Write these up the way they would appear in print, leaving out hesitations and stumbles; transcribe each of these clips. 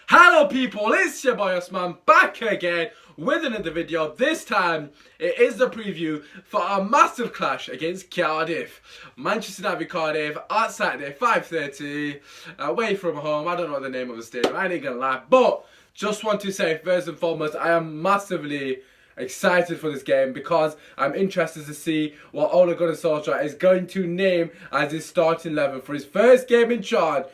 Hello people, it's your boy Osman back again with another video. This time it is the preview for a massive clash against Cardiff. Manchester United v Cardiff at Saturday 5:30 away from home. I don't know the name of the stadium, I ain't gonna lie, but just want to say first and foremost I am massively excited for this game because I'm interested to see what Ole Gunnar Solskjaer is going to name as his starting 11 for his first game in charge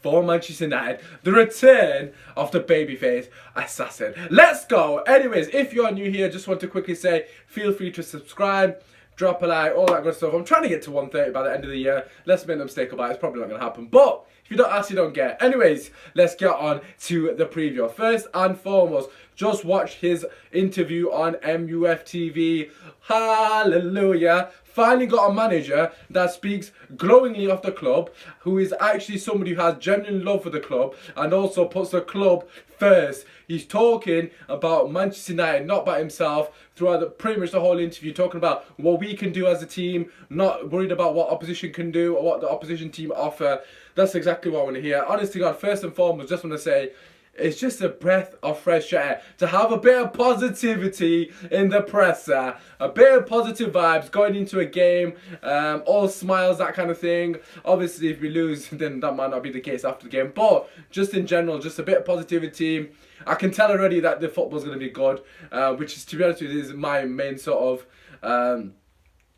for Manchester United, the return of the babyface assassin. Let's go. Anyways, if you're new here, just want to quickly say, feel free to subscribe, drop a like, all that good stuff. I'm trying to get to 130 by the end of the year. Let's make no mistake about it, it's probably not going to happen. But if you don't ask, you don't get. Anyways, let's get on to the preview. First and foremost, just watch his interview on MUFTV. Hallelujah. Finally got a manager that speaks glowingly of the club, who is actually somebody who has genuine love for the club and also puts the club first. He's talking about Manchester United, not about himself, throughout pretty much the whole interview, talking about what we can do as a team, not worried about what opposition can do or what the opposition team offer. That's exactly what I want to hear. Honestly, God, first and foremost, just want to say, it's just a breath of fresh air to have a bit of positivity in the presser, a bit of positive vibes going into a game, all smiles, that kind of thing. Obviously, if we lose, then that might not be the case after the game, but just in general, just a bit of positivity. I can tell already that the football's going to be good, which is, to be honest with you, is my main sort of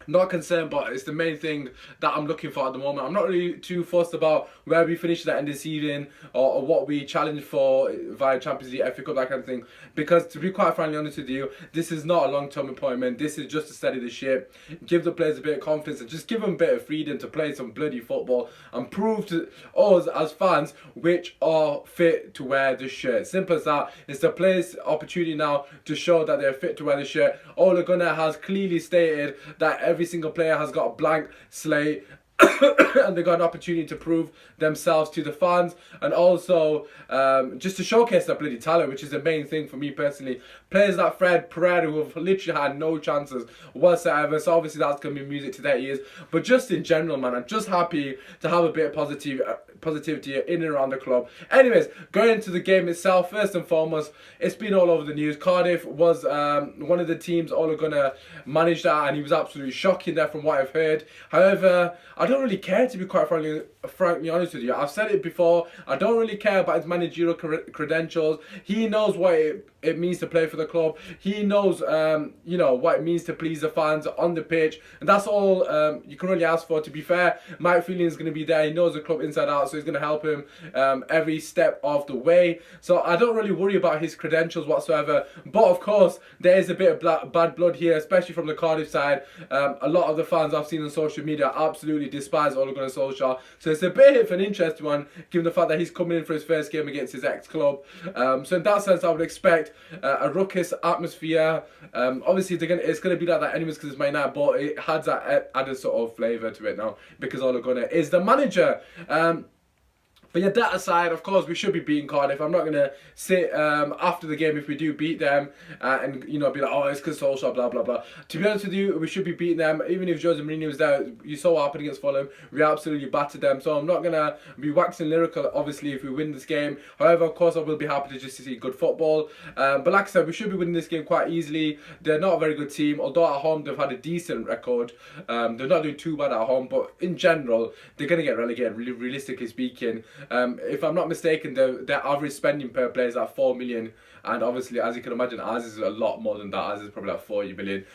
not concerned, but it's the main thing that I'm looking for at the moment. I'm not really too fussed about where we finish at the end of the season or what we challenge for via Champions League, FA Cup, that kind of thing. Because to be quite frankly honest with you, this is not a long-term appointment. This is just to steady the ship, give the players a bit of confidence and just give them a bit of freedom to play some bloody football and prove to us as fans which are fit to wear the shirt. Simple as that. It's the players' opportunity now to show that they're fit to wear the shirt. Ole Gunnar has clearly stated that every single player has got a blank slate and they got an opportunity to prove themselves to the fans and also just to showcase their bloody talent, which is the main thing for me personally. Players like Fred Pereira, who have literally had no chances whatsoever, so obviously that's going to be music to their ears. But just in general, man, I'm just happy to have a bit of positivity in and around the club. Anyways, going into the game itself, first and foremost, it's been all over the news. Cardiff was one of the teams Ole Gunnar managed at, and he was absolutely shocking there from what I've heard. However, I don't really care, to be quite frankly honest with you. I've said it before, I don't really care about his managerial credentials. He knows what it means to play for the club. He knows you know, what it means to please the fans on the pitch, and that's all you can really ask for. To be fair, Mike Phelan is going to be there. He knows the club inside out, so he's going to help him every step of the way. So I don't really worry about his credentials whatsoever. But of course, there is a bit of bad blood here, especially from the Cardiff side. A lot of the fans I've seen on social media absolutely despise Ole Gunnar Solskjaer. So it's a bit of an interesting one, given the fact that he's coming in for his first game against his ex-club. So in that sense, I would expect a ruckus atmosphere. Obviously, it's going to be like that anyways because it's Man United, but it has that added sort of flavour to it now because Ole Gunnar is the manager. But yeah, that aside, of course, we should be beating Cardiff. I'm not going to sit after the game if we do beat them and, you know, be like, oh, it's because Solskjaer, blah, blah, blah. To be honest with you, we should be beating them. Even if Jose Mourinho was there, you saw what happened against Fulham. We absolutely battered them. So I'm not going to be waxing lyrical, obviously, if we win this game. However, of course, I will be happy to just see good football. But like I said, we should be winning this game quite easily. They're not a very good team. Although at home, they've had a decent record. They're not doing too bad at home. But in general, they're going to get relegated, realistically speaking. If I'm not mistaken, their average spending per player is like 4 million, and obviously, as you can imagine, ours is a lot more than that. Ours is probably like 40 million,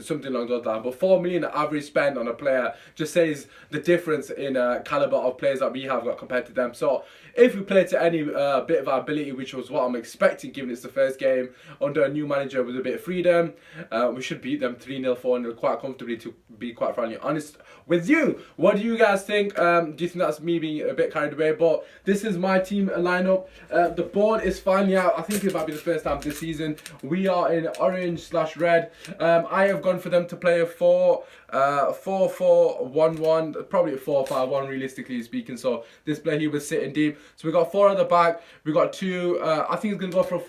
something along those lines. But 4 million average spend on a player just says the difference in caliber of players that we have got compared to them. So if we play to any bit of our ability, which was what I'm expecting, given it's the first game under a new manager with a bit of freedom, we should beat them 3-0, 4-0 quite comfortably, to be quite frankly honest with you. What do you guys think? Do you think that's me being a bit carried away? But this is my team lineup. The board is finally out. I think it might be the first time this season. We are in orange/red. I have gone for them to play a 4-4-1-1, probably a 4-5-1 realistically speaking. So this player here was sitting deep. So we got 4 at the back. We got 2. I think he's gonna go for a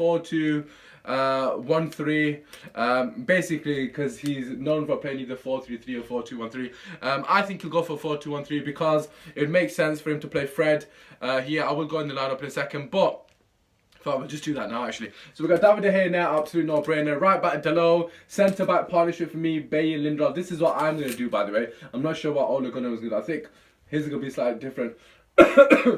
4-2-1-3, basically because he's known for playing either 4-3-3 or 4-2-1-3. I think he'll go for 4-2-1-3 because it makes sense for him to play Fred here. I will go in the lineup in a second, but Thought we'll just do that now actually. So we've got David De Gea now, absolute no-brainer. Right back Delo, centre back partnership for me, Bailly and Lindelof. This is what I'm going to do, by the way. I'm not sure what Ole Gunnar was going to do. I think his is going to be slightly different.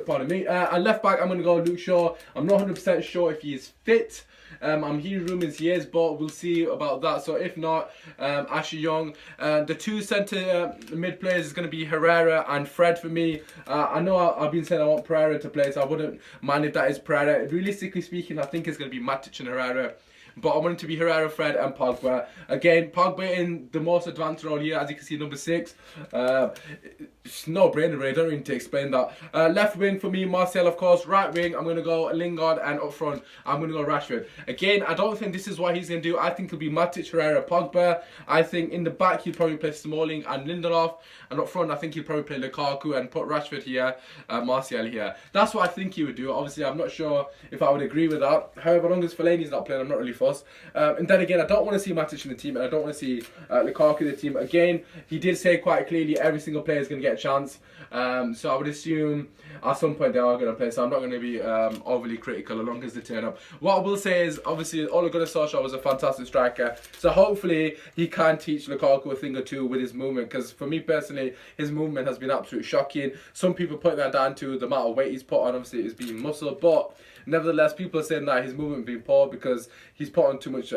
Pardon me. And left back, I'm going to go Luke Shaw. I'm not 100% sure if he is fit. I'm hearing rumours he is, but we'll see about that. So if not, Ashley Young. The two centre mid players is going to be Herrera and Fred for me. I know I've been saying I want Pereira to play, so I wouldn't mind if that is Pereira. Realistically speaking, I think it's going to be Matic and Herrera. But I want it to be Herrera, Fred and Pogba. Again, Pogba in the most advanced role here, as you can see, number 6. It's no brainer really, I don't really need to explain that. Left wing for me, Martial of course. Right wing, I'm going to go Lingard, and up front, I'm going to go Rashford. Again, I don't think this is what he's going to do. I think it'll be Matic, Herrera, Pogba. I think in the back, he'll probably play Smalling and Lindelof. And up front, I think he'll probably play Lukaku and put Rashford here, Martial here. That's what I think he would do. Obviously, I'm not sure if I would agree with that. However, as long as Fellaini's not playing, I'm not really fussed. And then again, I don't want to see Matic in the team, and I don't want to see Lukaku in the team. Again, he did say quite clearly every single player is going to get a chance. So I would assume at some point they are going to play, so I'm not going to be overly critical as long as they turn up. What I will say is, obviously, Ole Gunnar Solskjaer was a fantastic striker, so hopefully he can teach Lukaku a thing or two with his movement, because for me personally, his movement has been absolutely shocking. Some people put that down to the amount of weight he's put on, obviously it's being muscle, but nevertheless, people are saying that his movement being poor because he's put on too much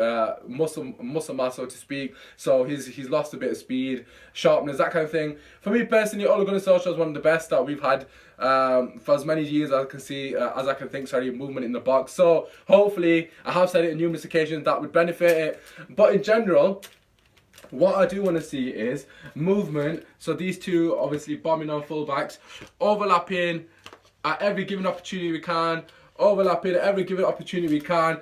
muscle mass, so to speak. So he's lost a bit of speed, sharpness, that kind of thing. For me personally, Ole Gunnar Solskjaer is one of the best that we've had for as many years as I can see, as I can think. Sorry, movement in the box. So hopefully, I have said it on numerous occasions, that would benefit it. But in general, what I do want to see is movement. So these two obviously bombing on fullbacks, overlapping at every given opportunity we can. Overlapping at every given opportunity we can.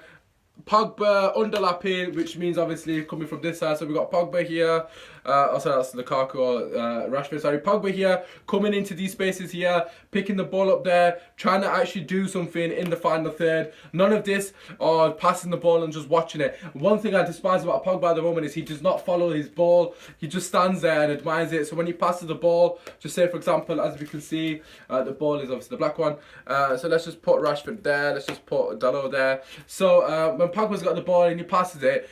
Pogba underlapping, which means obviously coming from this side. So we've got Pogba here. Sorry, that's Lukaku or Rashford. Sorry, Pogba here, coming into these spaces here, picking the ball up there, trying to actually do something in the final third. None of this or passing the ball and just watching it. One thing I despise about Pogba at the moment is he does not follow his ball. He just stands there and admires it. So when he passes the ball, just say for example, as we can see, the ball is obviously the black one. So let's just put Rashford there. Let's just put Dalot there. So when Pogba's got the ball and he passes it,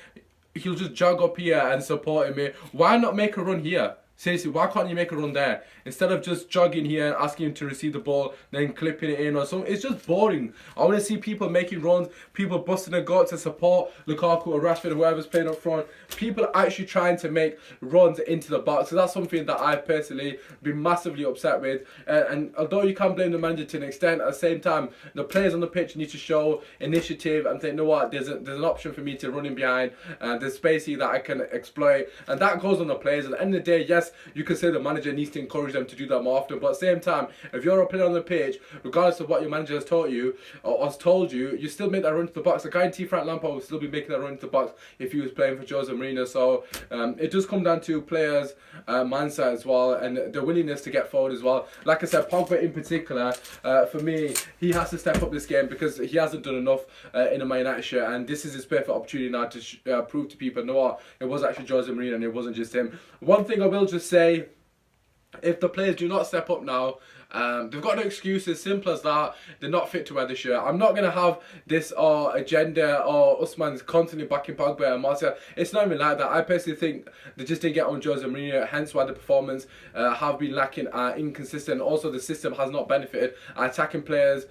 he'll just jog up here and support him. Why not make a run here? Seriously, why can't you make a run there? Instead of just jogging here and asking him to receive the ball, then clipping it in or something. It's just boring. I want to see people making runs, people busting a gut to support Lukaku or Rashford, whoever's playing up front. People actually trying to make runs into the box. So that's something that I've personally been massively upset with. And although you can blame the manager to an extent, at the same time, the players on the pitch need to show initiative and think, you know what, there's an option for me to run in behind. There's space here that I can exploit. And that goes on the players. At the end of the day, yes, you can say the manager needs to encourage them to do that more often, but at the same time, if you're a player on the pitch, regardless of what your manager has taught you or has told you, you still make that run to the box. I guarantee Frank Lampard will still be making that run to the box if he was playing for Jose Mourinho. So it does come down to players' mindset as well, and the willingness to get forward as well. Like I said, Pogba in particular, for me, he has to step up this game because he hasn't done enough in a Man United shirt, and this is his perfect opportunity now to prove to people, you know what, it was actually Jose Mourinho and it wasn't just him. One thing I will just say, if the players do not step up now, they've got no excuses, simple as that. They're not fit to wear the shirt. I'm not going to have this agenda or Usman's constantly backing Pogba and Martial. It's not even like that. I personally think they just didn't get on Jose Mourinho, hence why the performance have been lacking, inconsistent. Also, the system has not benefited attacking players.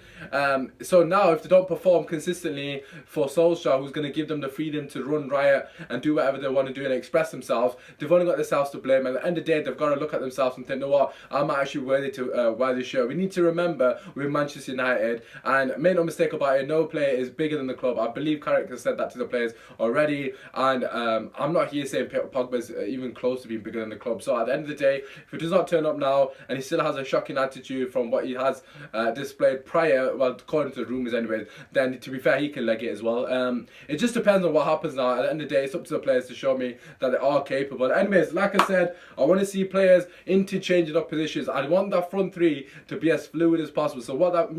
So now, if they don't perform consistently for Solskjaer, who's going to give them the freedom to run riot and do whatever they want to do and express themselves, they've only got themselves to blame. And at the end of the day, they've got to look at themselves and think, you know what, I'm actually worthy to wear this shirt. We need to remember we're Manchester United, and make no mistake about it, no player is bigger than the club. I believe Carrick has said that to the players already, and I'm not here saying Pogba's even close to being bigger than the club. So at the end of the day, if he does not turn up now and he still has a shocking attitude from what he has displayed prior, well, according to the rumours anyways, then to be fair, he can leg it as well. It just depends on what happens now. At the end of the day, it's up to the players to show me that they are capable. Anyways, like I said, I want to see players interchanging up positions. I want that front three to be as fluid as possible. So what that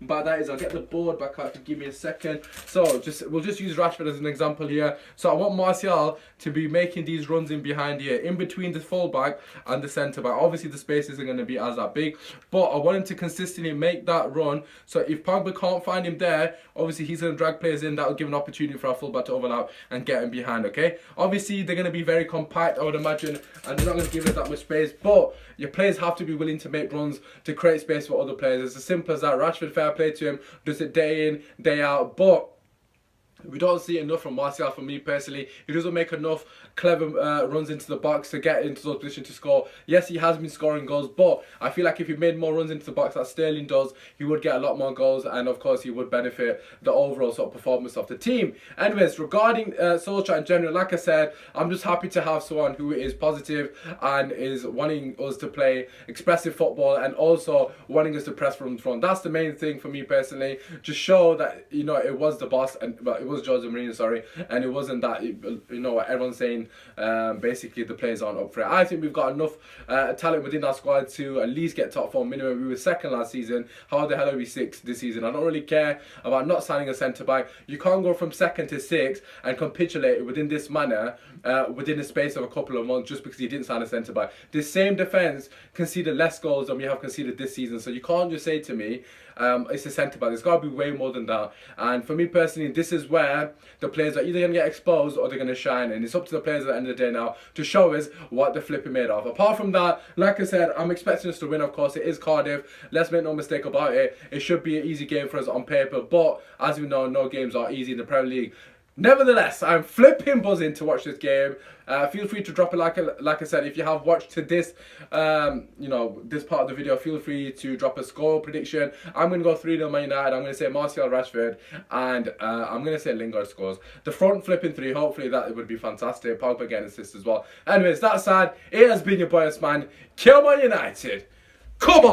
by that is I'll get the board back out. If you give me a second. So we'll just use Rashford as an example here. So I want Martial to be making these runs in behind here, in between the fullback and the centre back. Obviously the space isn't going to be as that big, but I want him to consistently make that run. So if Pogba can't find him there, obviously he's going to drag players in. That'll give an opportunity for our fullback to overlap and get him behind. Okay. Obviously they're going to be very compact, I would imagine, and they're not going to give us that much space. But your players have to be willing to make runs to create space for other players. It's as simple as that. Rashford, fair play to him, does it day in, day out, but we don't see enough from Martial for me personally. He doesn't make enough clever runs into the box to get into those positions to score. Yes, he has been scoring goals, but I feel like if he made more runs into the box that Sterling does, he would get a lot more goals, and of course he would benefit the overall sort of performance of the team. Anyways, regarding Solskjaer in general, like I said, I'm just happy to have someone who is positive and is wanting us to play expressive football and also wanting us to press from the front. That's the main thing for me personally. Just show that, you know, it was the boss, and well, it was Jose Mourinho, sorry, and it wasn't that, you know, what everyone's saying, basically the players aren't up for it. I think we've got enough talent within our squad to at least get top 4 minimum. We were second last season. How the hell are we 6th this season? I don't really care about not signing a centre back. You can't go from 2nd to 6th and capitulate within this manner within the space of a couple of months just because you didn't sign a centre back. This same defence conceded less goals than we have conceded this season, so you can't just say to me it's a centre back. There's got to be way more than that. And for me personally, this is where the players are either going to get exposed or they're going to shine, and it's up to the players at the end of the day now to show us what they're flipping made of. Apart from that, like I said, I'm expecting us to win. Of course, it is Cardiff. Let's make no mistake about it. It should be an easy game for us on paper, but as we know, no games are easy in the Premier League. Nevertheless, I'm flipping buzzing to watch this game. Feel free to drop it, like I said, if you have watched to this, you know, this part of the video, feel free to drop a score prediction. I'm going to go 3-0 Man United. I'm going to say Martial, Rashford, and I'm going to say Lingard scores. The front flipping 3, hopefully that would be fantastic. Pogba getting assists as well. Anyways, that aside, it has been your biased man, Kill Man United. Come on!